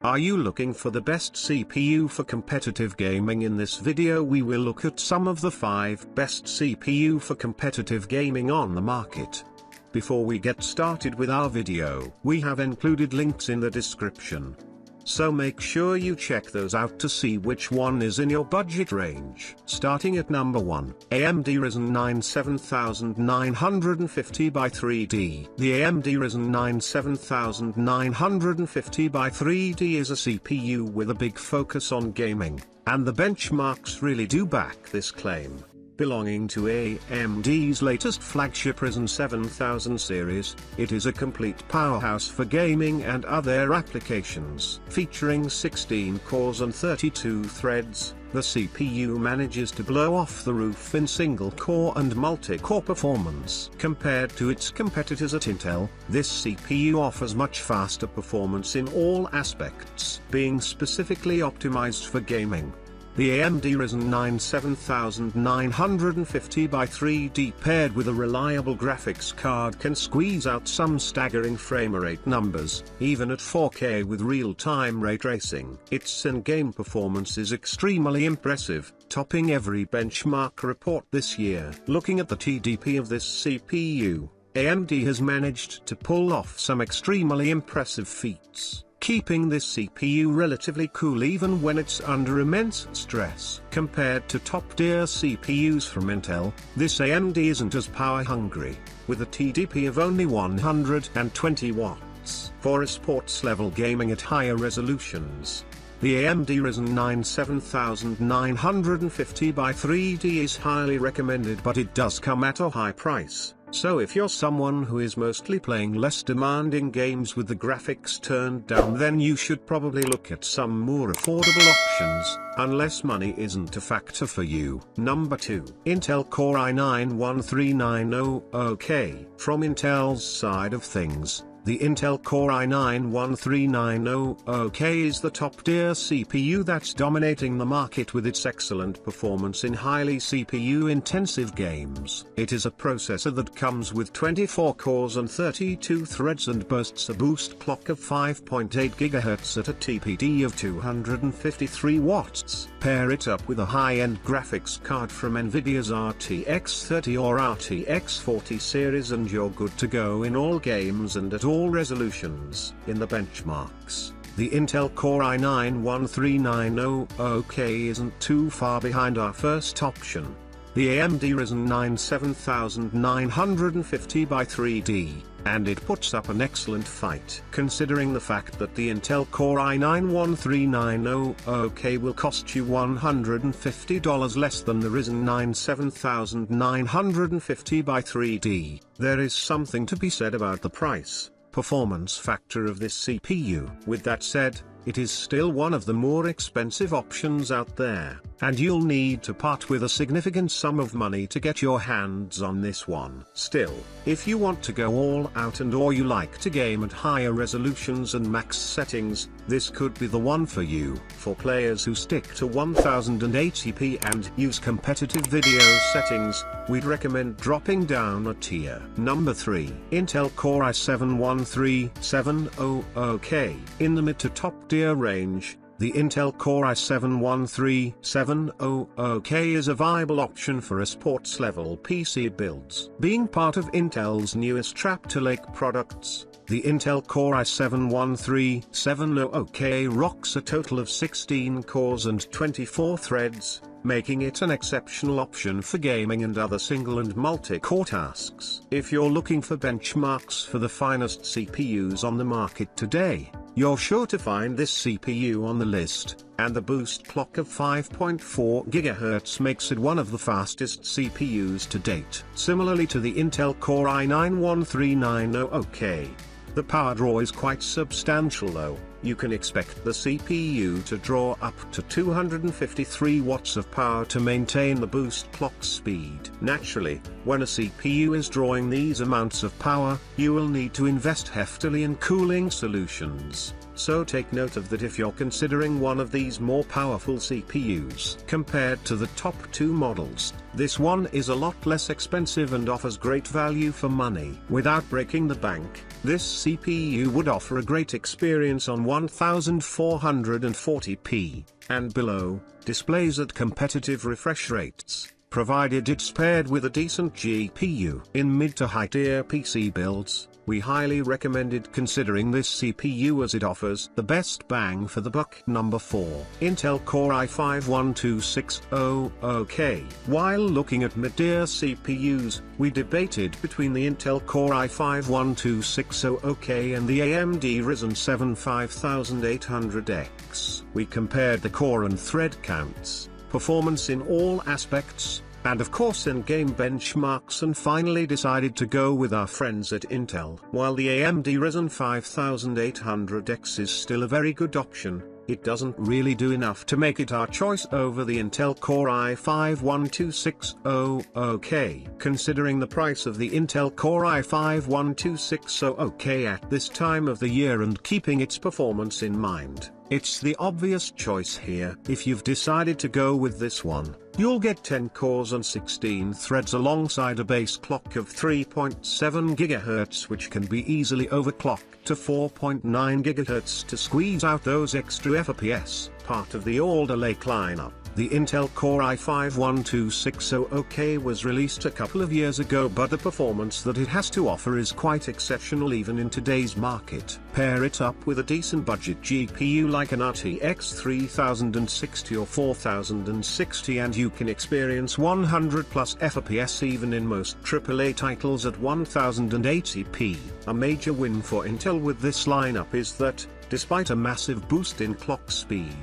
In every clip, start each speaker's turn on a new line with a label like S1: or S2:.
S1: Are you looking for the best CPU for competitive gaming? In this video we will look at some of the 5 best CPU for competitive gaming on the market. Before we get started with our video, we have included links in the description. So make sure you check those out to see which one is in your budget range. Starting at number 1, AMD Ryzen 9 7950 by 3D. The AMD Ryzen 9 7950 by 3D is a CPU with a big focus on gaming, and the benchmarks really do back this claim. Belonging to AMD's latest flagship Ryzen 7000 series, it is a complete powerhouse for gaming and other applications. Featuring 16 cores and 32 threads, the CPU manages to blow off the roof in single-core and multi-core performance. Compared to its competitors at Intel, this CPU offers much faster performance in all aspects, being specifically optimized for gaming. The AMD Ryzen 9 7950 by 3D paired with a reliable graphics card can squeeze out some staggering framerate numbers, even at 4K with real-time ray tracing. Its in-game performance is extremely impressive, topping every benchmark report this year. Looking at the TDP of this CPU, AMD has managed to pull off some extremely impressive feats, keeping this CPU relatively cool even when it's under immense stress. Compared to top-tier CPUs from Intel, this AMD isn't as power-hungry, with a TDP of only 120 watts. For a sports-level gaming at higher resolutions, the AMD Ryzen 9 7950 by 3D is highly recommended, but it does come at a high price. So if you're someone who is mostly playing less demanding games with the graphics turned down, then you should probably look at some more affordable options, unless money isn't a factor for you. Number 2. Intel Core i9-1390K. From Intel's side of things, the Intel Core i9-1390K is the top-tier CPU that's dominating the market with its excellent performance in highly CPU-intensive games. It is a processor that comes with 24 cores and 32 threads and boasts a boost clock of 5.8 GHz at a TPD of 253 watts. Pair it up with a high-end graphics card from NVIDIA's RTX 30 or RTX 40 series and you're good to go in all games and at all resolutions. In the benchmarks, the Intel Core i9-1390K isn't too far behind our first option, the AMD Ryzen 9 7950 by 3D, and it puts up an excellent fight. Considering the fact that the Intel Core i9-1390K will cost you $150 less than the Ryzen 9 7950 by 3D, there is something to be said about the price-performance factor of this CPU. With that said, it is still one of the more expensive options out there, and you'll need to part with a significant sum of money to get your hands on this one. Still, if you want to go all out or you like to game at higher resolutions and max settings, this could be the one for you. For players who stick to 1080p and use competitive video settings, we'd recommend dropping down a tier. Number 3. Intel Core i7-1370K. In the mid to top tier range, the Intel Core i7-1370K is a viable option for a sports-level PC builds. Being part of Intel's newest Raptor Lake products, the Intel Core i7-1370K rocks a total of 16 cores and 24 threads, making it an exceptional option for gaming and other single and multi-core tasks. If you're looking for benchmarks for the finest CPUs on the market today, you're sure to find this CPU on the list, and the boost clock of 5.4 GHz makes it one of the fastest CPUs to date. Similarly to the Intel Core i9-1390K, the power draw is quite substantial though. You can expect the CPU to draw up to 253 watts of power to maintain the boost clock speed. Naturally, when a CPU is drawing these amounts of power, you will need to invest heftily in cooling solutions. So take note of that if you're considering one of these more powerful CPUs. Compared to the top 2 models, this one is a lot less expensive and offers great value for money. Without breaking the bank, This CPU would offer a great experience on 1440p and below displays at competitive refresh rates, provided it's paired with a decent GPU. In mid to high tier PC builds, we highly recommended considering this CPU as it offers the best bang for the buck. Number 4. Intel Core i5-12600K. While looking at mid-tier CPUs, we debated between the Intel Core i5-12600K and the AMD Ryzen 7 5800X. We compared the core and thread counts, performance in all aspects, and of course in-game benchmarks, and finally decided to go with our friends at Intel. While the AMD Ryzen 5800X is still a very good option, it doesn't really do enough to make it our choice over the Intel Core i5-12600K. Considering the price of the Intel Core i5-12600K at this time of the year and keeping its performance in mind, it's the obvious choice here. If you've decided to go with this one, you'll get 10 cores and 16 threads alongside a base clock of 3.7 GHz, which can be easily overclocked to 4.9 GHz to squeeze out those extra FPS. Part of the Alder Lake lineup, the Intel Core i5-12600K was released a couple of years ago, but the performance that it has to offer is quite exceptional even in today's market. Pair it up with a decent budget GPU like an RTX 3060 or 4060 and you can experience 100 plus FPS even in most AAA titles at 1080p. A major win for Intel with this lineup is that, despite a massive boost in clock speed,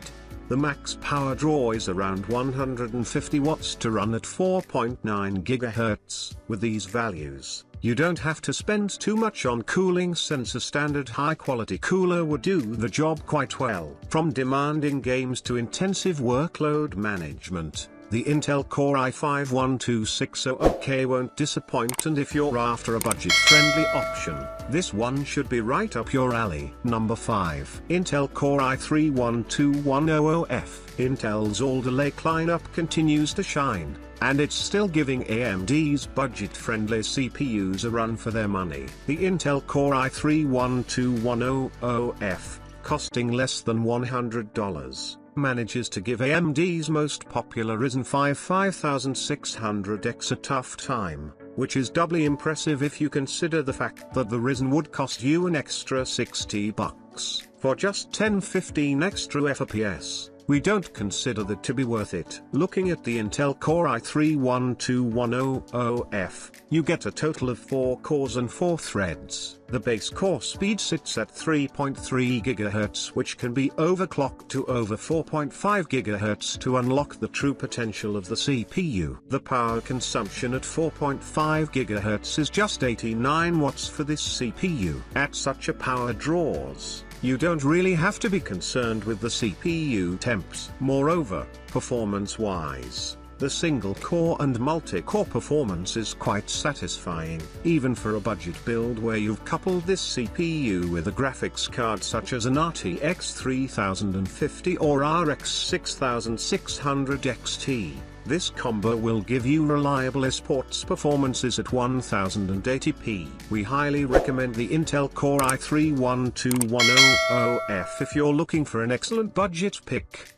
S1: the max power draw is around 150 watts to run at 4.9 GHz. With these values, you don't have to spend too much on cooling since a standard high-quality cooler would do the job quite well. From demanding games to intensive workload management, the Intel Core i5-12600K won't disappoint, and if you're after a budget-friendly option, this one should be right up your alley. Number 5. Intel Core i3-12100F. Intel's Alder Lake lineup continues to shine, and it's still giving AMD's budget-friendly CPUs a run for their money. The Intel Core i3-12100F, costing less than $100, manages to give AMD's most popular Ryzen 5 5600X a tough time, which is doubly impressive if you consider the fact that the Ryzen would cost you an extra $60 for just 10-15 extra FPS. We don't consider that to be worth it. Looking at the Intel Core i3-12100F, you get a total of 4 cores and 4 threads. The base core speed sits at 3.3 GHz, which can be overclocked to over 4.5 GHz to unlock the true potential of the CPU. The power consumption at 4.5 GHz is just 89 watts for this CPU. At such a power draws, you don't really have to be concerned with the CPU temps. Moreover, performance-wise, the single-core and multi-core performance is quite satisfying, even for a budget build where you've coupled this CPU with a graphics card such as an RTX 3050 or RX 6600 XT. This combo will give you reliable esports performances at 1080p. We highly recommend the Intel Core i3-12100F if you're looking for an excellent budget pick.